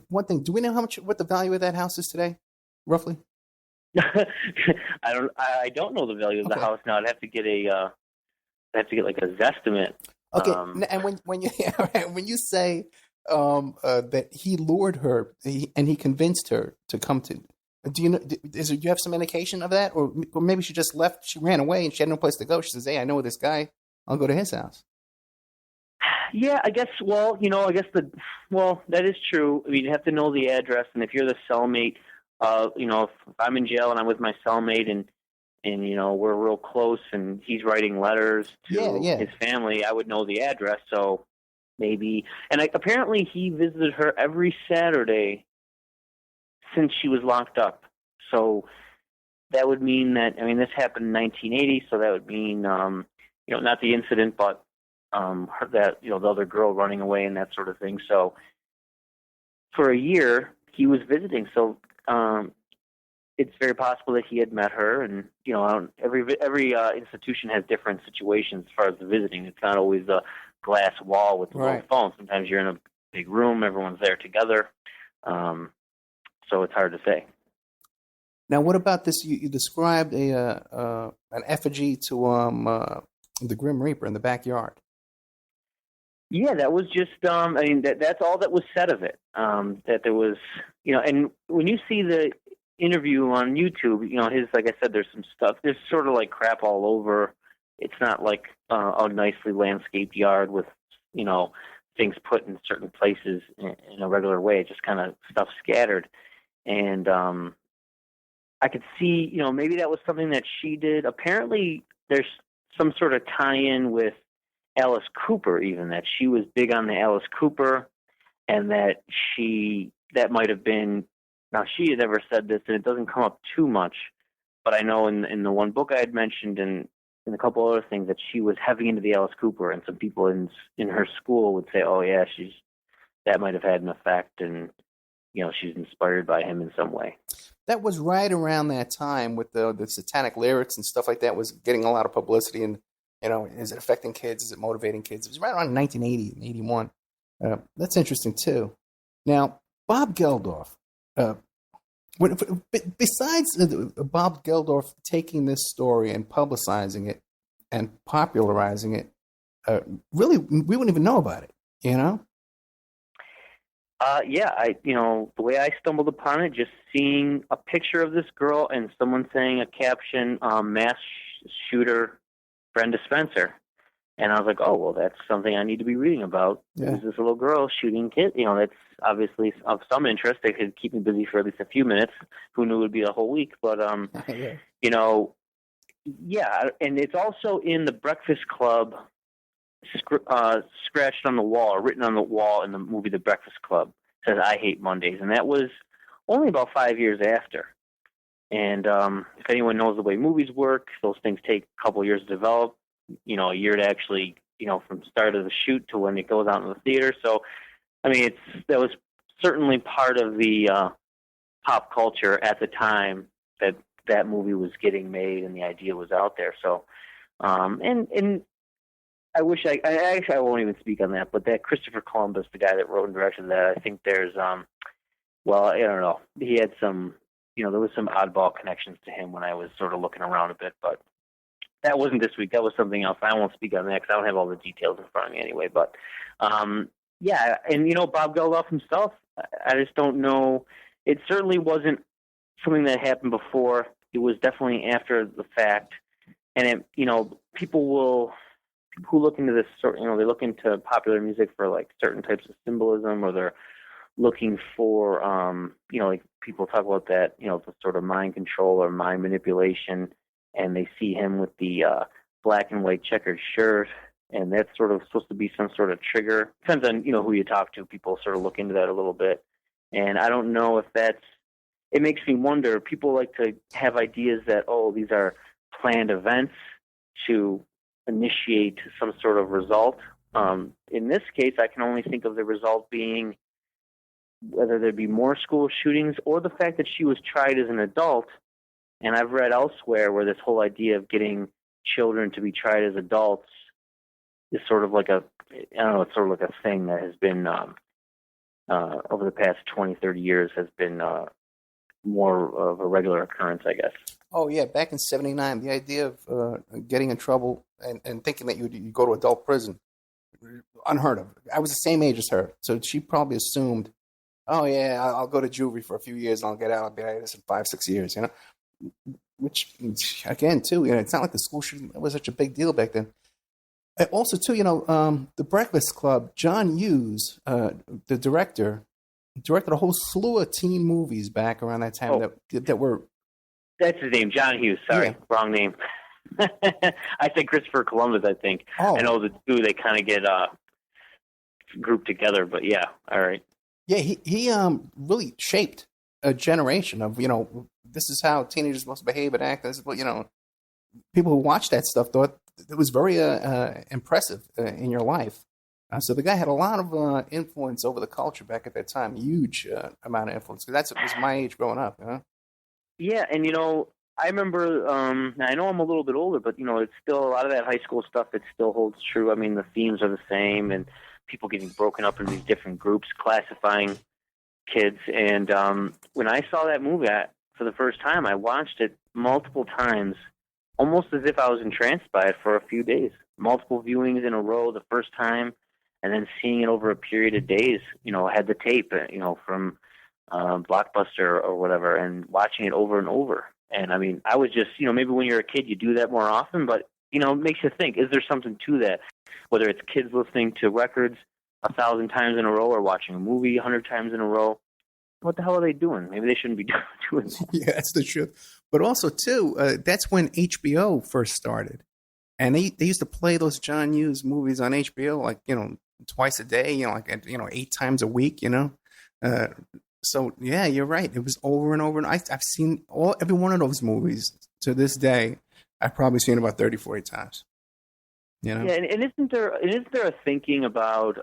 Speaker 3: One thing, do we know what the value of that house is today, roughly?
Speaker 4: I don't know the value of the house now. I'd have to get like a zestimate.
Speaker 3: Okay, and when you say that he lured her and he convinced her to come to, do you have some indication of that, or maybe she just left, she ran away and she had no place to go. She says, "Hey, I know this guy. I'll go to his house."
Speaker 4: Yeah, I guess. Well, that is true. I mean, you have to know the address, and if you're the cellmate, if I'm in jail and I'm with my cellmate, and we're real close, and he's writing letters to his family, I would know the address. So maybe, and apparently he visited her every Saturday since she was locked up. So that would mean that, I mean, this happened in 1980, so that would mean, not the incident, but that, the other girl running away and that sort of thing. So for a year, he was visiting. So it's very possible that he had met her, and every institution has different situations as far as the visiting. It's not always a glass wall with a little phone. Sometimes you're in a big room, everyone's there together. So it's hard to say.
Speaker 3: Now, what about this? You described an effigy to the Grim Reaper in the backyard.
Speaker 4: Yeah, that was just. That's all that was said of it. That there was, and when you see the interview on YouTube, his, like I said, there's some stuff. There's sort of like crap all over. It's not like a nicely landscaped yard with, things put in certain places in a regular way. It's just kind of stuff scattered. And I could see, maybe that was something that she did. Apparently there's some sort of tie-in with Alice Cooper, even, that she was big on the Alice Cooper, and that might have been. Now, she had never said this, and it doesn't come up too much, but I know in the one book I had mentioned and in a couple other things that she was heavy into the Alice Cooper, and some people in her school would say, oh, yeah, that might have had an effect, and, she's inspired by him in some way.
Speaker 3: That was right around that time with the satanic lyrics and stuff like that was getting a lot of publicity, and, is it affecting kids? Is it motivating kids? It was right around 1980 and 81. That's interesting, too. Now, Bob Geldof. Besides Bob Geldof taking this story and publicizing it and popularizing it, really, we wouldn't even know about it,
Speaker 4: Yeah, the way I stumbled upon it, just seeing a picture of this girl and someone saying a caption, mass shooter Brenda Spencer. And I was like, oh, well, that's something I need to be reading about. Yeah. There's this little girl shooting kids. That's obviously of some interest. It could keep me busy for at least a few minutes. Who knew it would be a whole week? But, yeah. And it's also in the Breakfast Club, scratched on the wall or written on the wall in the movie The Breakfast Club. It says, I hate Mondays. And that was only about 5 years after. And if anyone knows the way movies work, those things take a couple of years to develop. A year to actually, from start of the shoot to when it goes out in the theater. So, I mean, that was certainly part of the pop culture at the time that movie was getting made and the idea was out there. So, and I wish I won't even speak on that, but that Christopher Columbus, the guy that wrote and directed that, I think there's, I don't know. He had some, there was some oddball connections to him when I was sort of looking around a bit, but that wasn't this week. That was something else. I won't speak on that because I don't have all the details in front of me anyway. But, yeah, and, Bob Geldof himself, I just don't know. It certainly wasn't something that happened before. It was definitely after the fact. And, people who look into this sort, they look into popular music for, like, certain types of symbolism, or they're looking for, like people talk about that, the sort of mind control or mind manipulation. And they see him with the black and white checkered shirt, and that's sort of supposed to be some sort of trigger. Depends on, who you talk to. People sort of look into that a little bit. And I don't know if it makes me wonder. People like to have ideas that, these are planned events to initiate some sort of result. In this case, I can only think of the result being whether there be more school shootings or the fact that she was tried as an adult. And I've read elsewhere where this whole idea of getting children to be tried as adults is sort of like it's sort of like a thing that has been, over the past 20, 30 years, has been more of a regular occurrence, I guess.
Speaker 3: Oh, yeah. Back in 79, the idea of getting in trouble and thinking that you go to adult prison, unheard of. I was the same age as her, so she probably assumed, oh, yeah, I'll go to juvie for a few years and I'll get out. I'll be out of this in 5-6 years, Which, again, too, it's not like the school shooting was such a big deal back then. Also, too, The Breakfast Club, John Hughes, the director, directed a whole slew of teen movies back around that time that were...
Speaker 4: That's his name, John Hughes. Sorry, wrong name. I said Christopher Columbus, I think. Oh. I know the two, they kind of get grouped together, but yeah, all right.
Speaker 3: Yeah, he really shaped a generation of, this is how teenagers are supposed to behave and act. This is what, people who watched that stuff thought it was very impressive in your life. So the guy had a lot of influence over the culture back at that time, huge amount of influence. Because that was my age growing up.
Speaker 4: Yeah, and I remember. I know I'm a little bit older, but it's still a lot of that high school stuff. It still holds true. I mean, the themes are the same, and people getting broken up into these different groups, classifying kids. And when I saw that movie for the first time, I watched it multiple times, almost as if I was entranced by it for a few days. Multiple viewings in a row the first time, and then seeing it over a period of days. I had the tape, from Blockbuster or whatever, and watching it over and over. And I mean, I was just, maybe when you're a kid you do that more often, but it makes you think, is there something to that? Whether it's kids listening to records 1,000 times in a row or watching a movie 100 times in a row, what the hell are they doing? Maybe they shouldn't be doing that.
Speaker 3: Yeah, that's the truth. But also, too, that's when HBO first started. And they used to play those John Hughes movies on HBO, like, twice a day, 8 times a week, So, yeah, you're right. It was over and over. And I've seen every one of those movies to this day. I've probably seen about 30, 40 times.
Speaker 4: Yeah, and isn't there a thinking about,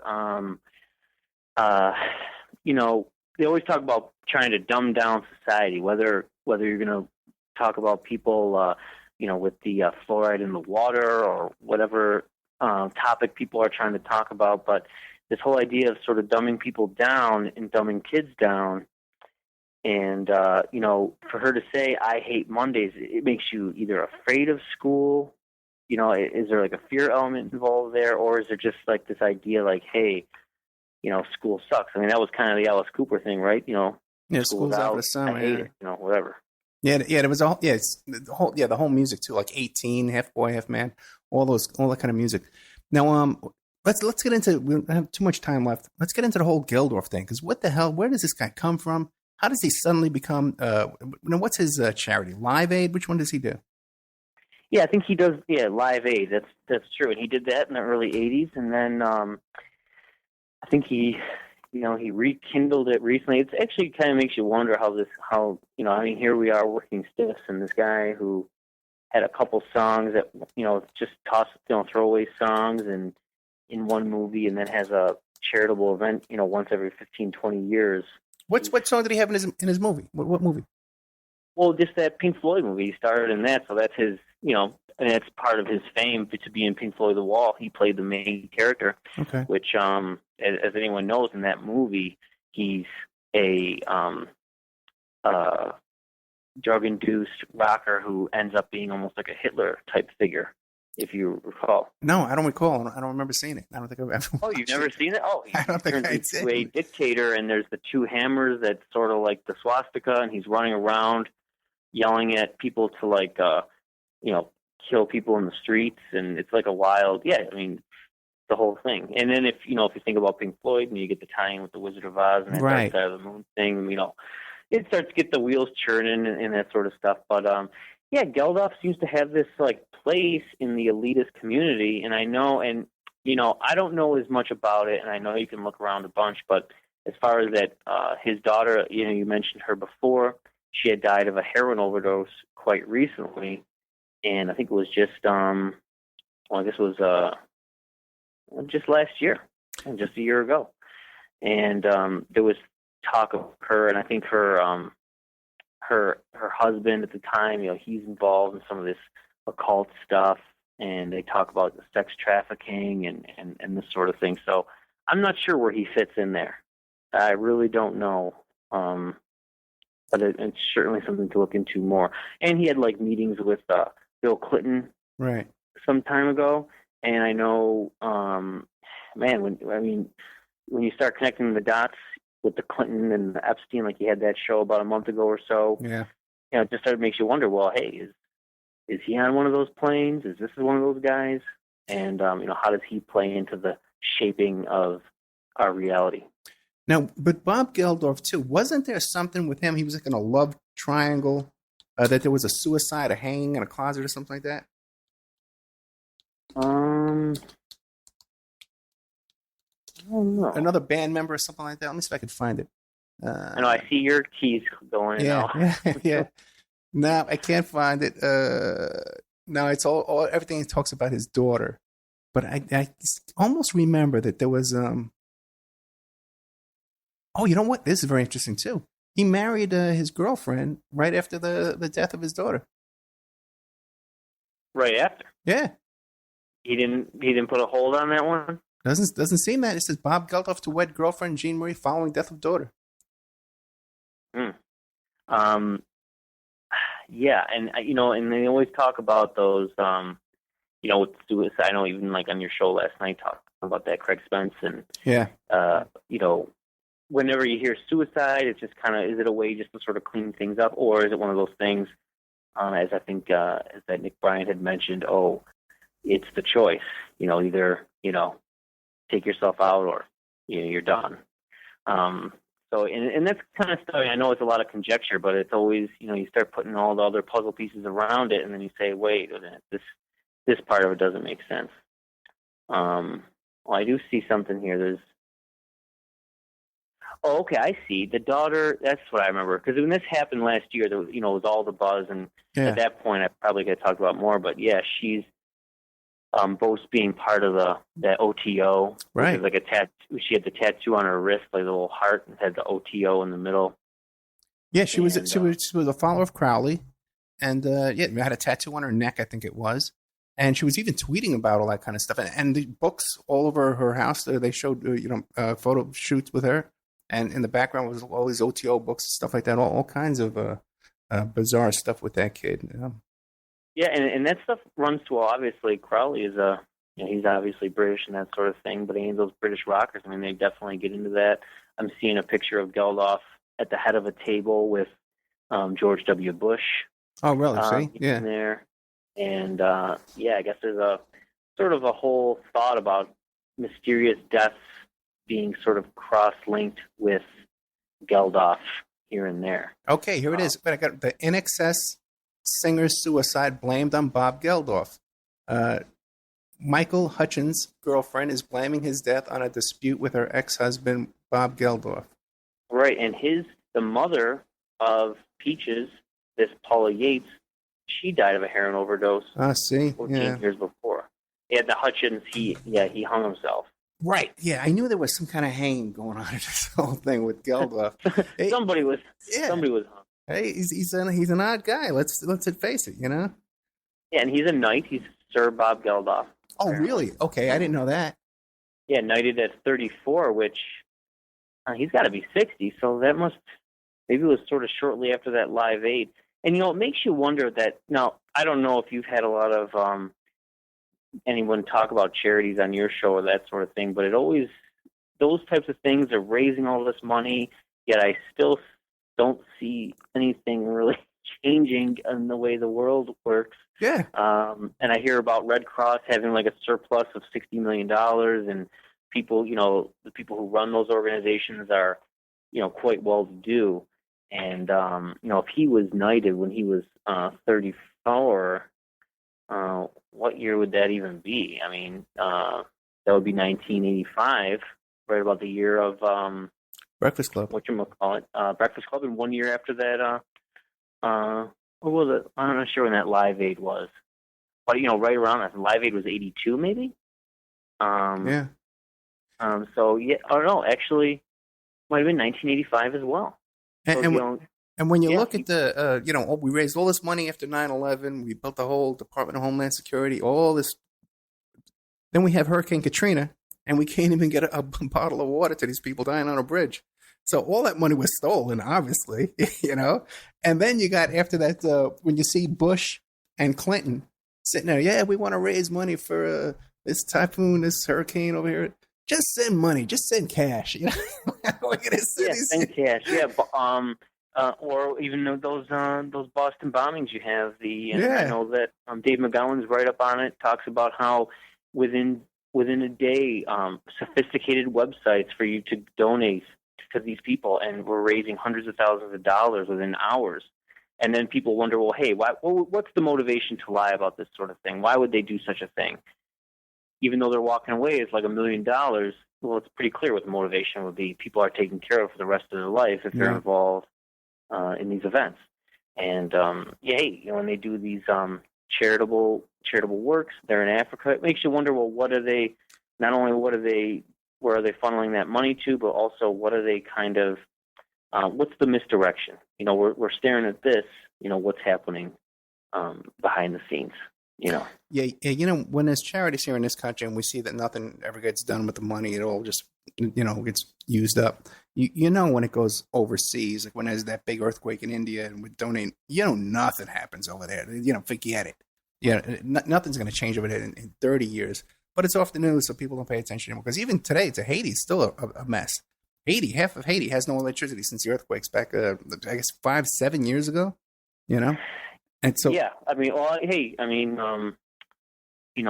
Speaker 4: they always talk about trying to dumb down society, whether you're going to talk about people, with the fluoride in the water or whatever topic people are trying to talk about. But this whole idea of sort of dumbing people down and dumbing kids down, and, for her to say, I hate Mondays, it makes you either afraid of school, is there like a fear element involved there, or is it just like this idea like, hey, school sucks? I mean, that was kind of the Alice Cooper thing, right?
Speaker 3: School's out for the summer.
Speaker 4: I hate it, whatever.
Speaker 3: Yeah, there was the whole music too, like 18, Half Boy, Half Man, all that kind of music. Now, let's get into. We don't have too much time left. Let's get into the whole Geldorf thing, because what the hell? Where does this guy come from? How does he suddenly become? What's his charity? Live Aid? Which one does he do?
Speaker 4: Yeah, I think he does. Yeah, Live Aid. That's true, and he did that in the early '80s, and then I think he rekindled it recently. It actually kind of makes you wonder how here we are working stiffs, and this guy who had a couple songs that, just throwaway songs and in one movie, and then has a charitable event, once every 15, 20 years.
Speaker 3: What song did he have in his movie? What movie?
Speaker 4: Well, just that Pink Floyd movie. He starred in that, so that's his, and that's part of his fame to be in Pink Floyd The Wall. He played the main character,
Speaker 3: okay.
Speaker 4: Which, as anyone knows, in that movie, he's a drug-induced rocker who ends up being almost like a Hitler-type figure, if you recall.
Speaker 3: No, I don't recall. I don't remember seeing it. I don't think I've ever watched
Speaker 4: you've never seen it? Oh,
Speaker 3: I don't think I
Speaker 4: did. A dictator, and there's the two hammers that's sort of like the swastika, and he's running around yelling at people to, like, kill people in the streets, and it's like a wild, the whole thing. And then if you think about Pink Floyd and you get the tie-in with the Wizard of Oz and that
Speaker 3: right.
Speaker 4: Dark Side of the Moon thing, it starts to get the wheels churning and that sort of stuff. But Geldorf seems to have this like place in the elitist community, and I know, and I don't know as much about it, and I know you can look around a bunch, but as far as that, his daughter, you mentioned her before, she had died of a heroin overdose quite recently, and I think it was just, just last year, just a year ago. And there was talk of her, and I think her husband at the time, he's involved in some of this occult stuff, and they talk about the sex trafficking and this sort of thing. So I'm not sure where he fits in there. I really don't know. But it's certainly something to look into more. And he had like meetings with Bill Clinton
Speaker 3: right
Speaker 4: some time ago. And I know, when you start connecting the dots with the Clinton and the Epstein, like you had that show about a month ago or so, it just sort of makes you wonder, well, hey, is he on one of those planes? Is this one of those guys? And, how does he play into the shaping of our reality?
Speaker 3: Now, but Bob Geldorf, too, wasn't there something with him? He was like in a love triangle, that there was a suicide, a hanging in a closet or something like that?
Speaker 4: I don't know.
Speaker 3: Another band member or something like that. Let me see if I can find it.
Speaker 4: I know I see your keys going.
Speaker 3: Yeah. No, I can't find it. No, it's all everything he talks about his daughter. But I almost remember that there was oh, you know what? This is very interesting too. He married his girlfriend right after the death of his daughter.
Speaker 4: Right after.
Speaker 3: Yeah.
Speaker 4: He didn't put a hold on that one?
Speaker 3: Doesn't seem that. It says Bob Geldof to wed girlfriend Jean Marie following death of daughter.
Speaker 4: Yeah, and and they always talk about those with suicide. I know even like on your show last night talking about that, Craig Spence, and
Speaker 3: yeah.
Speaker 4: Whenever you hear suicide, it's just kind of, is it a way just to sort of clean things up, or is it one of those things, as I think as that Nick Bryant had mentioned, it's the choice, either take yourself out or you're done. So and that's kind of stuff. I know it's a lot of conjecture, but it's always you start putting all the other puzzle pieces around it, and then you say, wait a minute, this part of it doesn't make sense. Well, I do see something here. There's okay, I see. The daughter, that's what I remember. Because when this happened last year, there was, it was all the buzz. And at that point, I probably could talk about more. But, yeah, she's boasts being part of that OTO.
Speaker 3: Right.
Speaker 4: Like a tattoo. She had the tattoo on her wrist, like a little heart, and had the OTO in the middle.
Speaker 3: Yeah, she was a follower of Crowley. And, had a tattoo on her neck, I think it was. And she was even tweeting about all that kind of stuff. And the books all over her house, they showed, photo shoots with her. And in the background was all these OTO books and stuff like that, all kinds of bizarre stuff with that kid.
Speaker 4: Yeah, and that stuff runs to, obviously, Crowley is he's obviously British and that sort of thing, but any of those British rockers, I mean, they definitely get into that. I'm seeing a picture of Geldof at the head of a table with George W. Bush.
Speaker 3: Oh, really? See? Yeah.
Speaker 4: In there. And, I guess there's a sort of a whole thought about mysterious deaths being sort of cross-linked with Geldof here and there.
Speaker 3: Okay, here it is. I got the In Excess singer's suicide blamed on Bob Geldof. Michael Hutchins' girlfriend is blaming his death on a dispute with her ex-husband, Bob Geldof.
Speaker 4: Right, and the mother of Peaches, this Paula Yates, she died of a heroin overdose. 14 years before. Yeah, the Hutchins, he hung himself.
Speaker 3: Right. Yeah, I knew there was some kind of hanging going on in this whole thing with Geldof.
Speaker 4: Somebody was hung.
Speaker 3: Hey, he's an odd guy. Let's face it.
Speaker 4: Yeah, and he's a knight. He's Sir Bob Geldof.
Speaker 3: Oh, really? Okay, I didn't know that.
Speaker 4: Yeah, knighted at 34, which he's got to be 60. So that maybe it was sort of shortly after that Live Aid. And it makes you wonder that. Now, I don't know if you've had a lot of anyone talk about charities on your show or that sort of thing, but those types of things are raising all this money, yet I still don't see anything really changing in the way the world works.
Speaker 3: Yeah.
Speaker 4: And I hear about Red Cross having like a surplus of $60 million, and people, the people who run those organizations are, quite well to do. And, if he was knighted when he was 34, what year would that even be? I mean, that would be 1985, right about the year of
Speaker 3: Breakfast Club.
Speaker 4: Whatchamacallit, Breakfast Club, and 1 year after that, what was it? I'm not sure when that Live Aid was. But, right around that. Live Aid was 82, maybe?
Speaker 3: Yeah.
Speaker 4: So, yeah, I don't know. Actually, might have been 1985 as well.
Speaker 3: And when you look at the, we raised all this money after 9/11. We built the whole Department of Homeland Security, all this. Then we have Hurricane Katrina, and we can't even get a bottle of water to these people dying on a bridge. So all that money was stolen, obviously, And then you got, after that, when you see Bush and Clinton sitting there, we want to raise money for this typhoon, this hurricane over here. Just send money. Just send cash. Look at this.
Speaker 4: Send cash. Yeah, or even those Boston bombings you have. I know that Dave McGowan's right up on it. Talks about how within a day, sophisticated websites for you to donate to these people, and we're raising hundreds of thousands of dollars within hours. And then people wonder, well, hey, what's the motivation to lie about this sort of thing? Why would they do such a thing? Even though they're walking away, it's like $1 million. Well, it's pretty clear what the motivation would be. People are taken care of for the rest of their life if they're involved in these events. And hey, when they do these charitable works, they're in Africa. It makes you wonder, well, what are they? Not only where are they funneling that money to, but also what are they kind of? What's the misdirection? We're staring at this. What's happening behind the scenes.
Speaker 3: Yeah. When there's charities here in this country, and we see that nothing ever gets done with the money, it all just gets used up. When it goes overseas, like when there's that big earthquake in India and we donate, nothing happens over there. Forget it. Yeah, nothing's going to change over there in 30 years. But it's off the news, so people don't pay attention anymore. Because even today, Haiti is still a mess. Half of Haiti has no electricity since the earthquakes back, I guess, 5-7 years ago. And so
Speaker 4: yeah,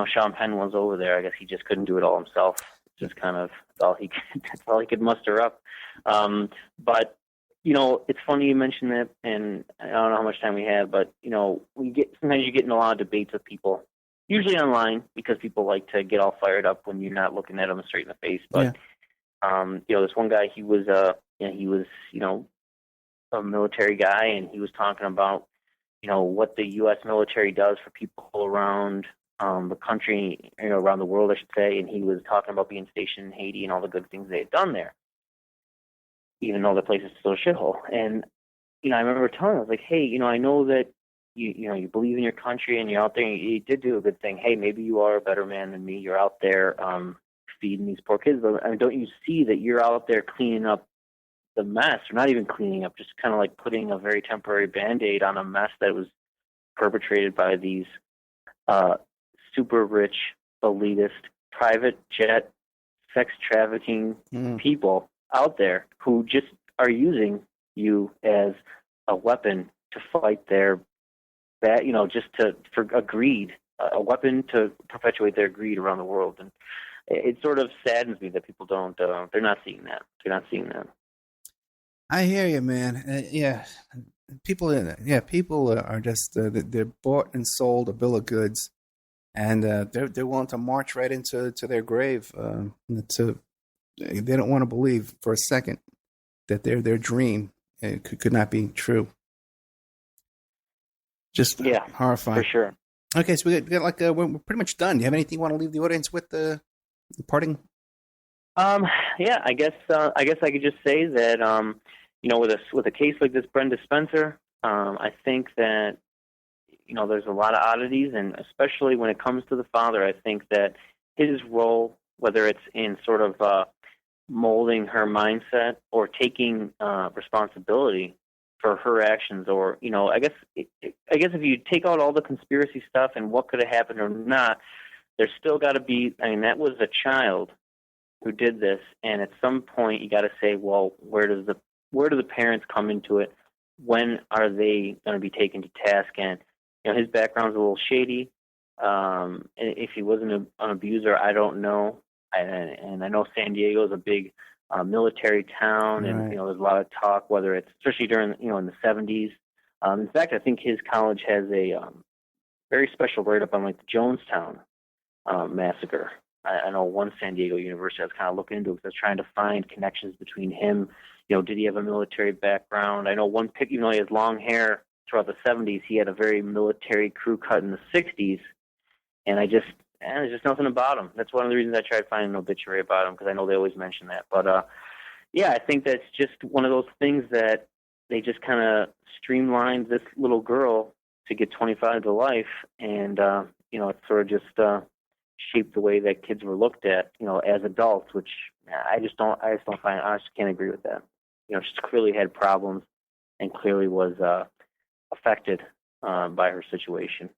Speaker 4: Sean Penn was over there. I guess he just couldn't do it all himself. Just kind of that's all he could muster up. But it's funny you mentioned that, and I don't know how much time we have, but sometimes you get in a lot of debates with people, usually online, because people like to get all fired up when you're not looking at them straight in the face. But this one guy, he was a military guy, and he was talking about what the U.S. military does for people around the country, around the world, I should say. And he was talking about being stationed in Haiti and all the good things they had done there, even though the place is still a shithole. And, I remember telling him, I was like, hey, I know that you believe in your country and you're out there and you did do a good thing. Hey, maybe you are a better man than me. You're out there feeding these poor kids. But don't you see that you're out there cleaning up the mess, or not even cleaning up, just kind of like putting a very temporary Band-Aid on a mess that was perpetrated by these super rich, elitist, private jet, sex trafficking people out there who just are using you as a weapon to fight their bad, for greed, a weapon to perpetuate their greed around the world. And it sort of saddens me that people they're not seeing that. They're not seeing that.
Speaker 3: I hear you, man. People are just they're bought and sold a bill of goods, and they're willing to march right into their grave. They don't want to believe for a second that their dream could not be true. Just horrifying,
Speaker 4: for sure.
Speaker 3: Okay, so we got we're pretty much done. Do you have anything you want to leave the audience with? Parting.
Speaker 4: Yeah, I guess I could just say that with a case like this, Brenda Spencer, I think that there's a lot of oddities, and especially when it comes to the father, I think that his role, whether it's in sort of molding her mindset or taking responsibility for her actions, or I guess if you take out all the conspiracy stuff and what could have happened or not, there's still got to be. I mean, that was a child who did this, and at some point you got to say, well, where do the parents come into it? When are they going to be taken to task? And his background's a little shady. And if he wasn't an abuser, I don't know. And I know San Diego is a big military town, and
Speaker 3: right.
Speaker 4: There's a lot of talk, whether it's especially during in the 70s. In fact, I think his college has a very special write-up on like the Jonestown massacre. I know one San Diego university I was kind of looking into because I was trying to find connections between him. Did he have a military background? I know one pic, he has long hair throughout the 70s. He had a very military crew cut in the 60s, and there's just nothing about him. That's one of the reasons I tried finding an obituary about him, because I know they always mention that. But I think that's just one of those things that they just kind of streamlined this little girl to get 25 to life, and it sort of just shaped the way that kids were looked at, as adults, which I just can't agree with that. She clearly had problems and clearly was affected by her situation.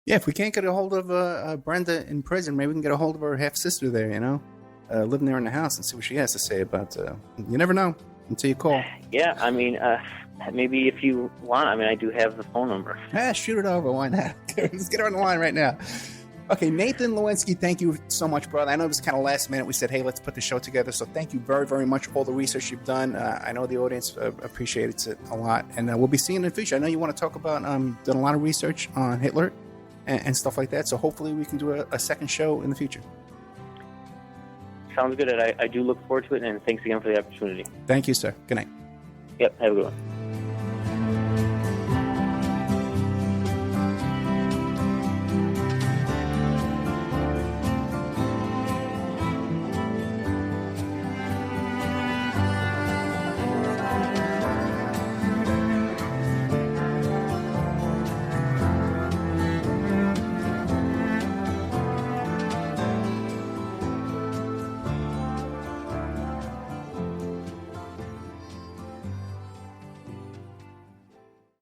Speaker 3: Yeah, if we can't get a hold of Brenda in prison, maybe we can get a hold of her half-sister there, living there in the house, and see what she has to say about you never know until you call.
Speaker 4: Yeah, I mean, maybe if you want, I do have the phone number.
Speaker 3: Shoot it over, why not? Let's get her on the line right now. Okay, Nathan Lewinski, thank you so much, brother. I know it was kind of last minute. We said, hey, let's put the show together. So thank you very, very much for all the research you've done. I know the audience appreciates it a lot. And we'll be seeing you in the future. I know you want to talk about done a lot of research on Hitler and stuff like that. So hopefully we can do a second show in the future.
Speaker 4: Sounds good. I do look forward to it. And thanks again for the opportunity.
Speaker 3: Thank you, sir. Good night.
Speaker 4: Yep, have a good one.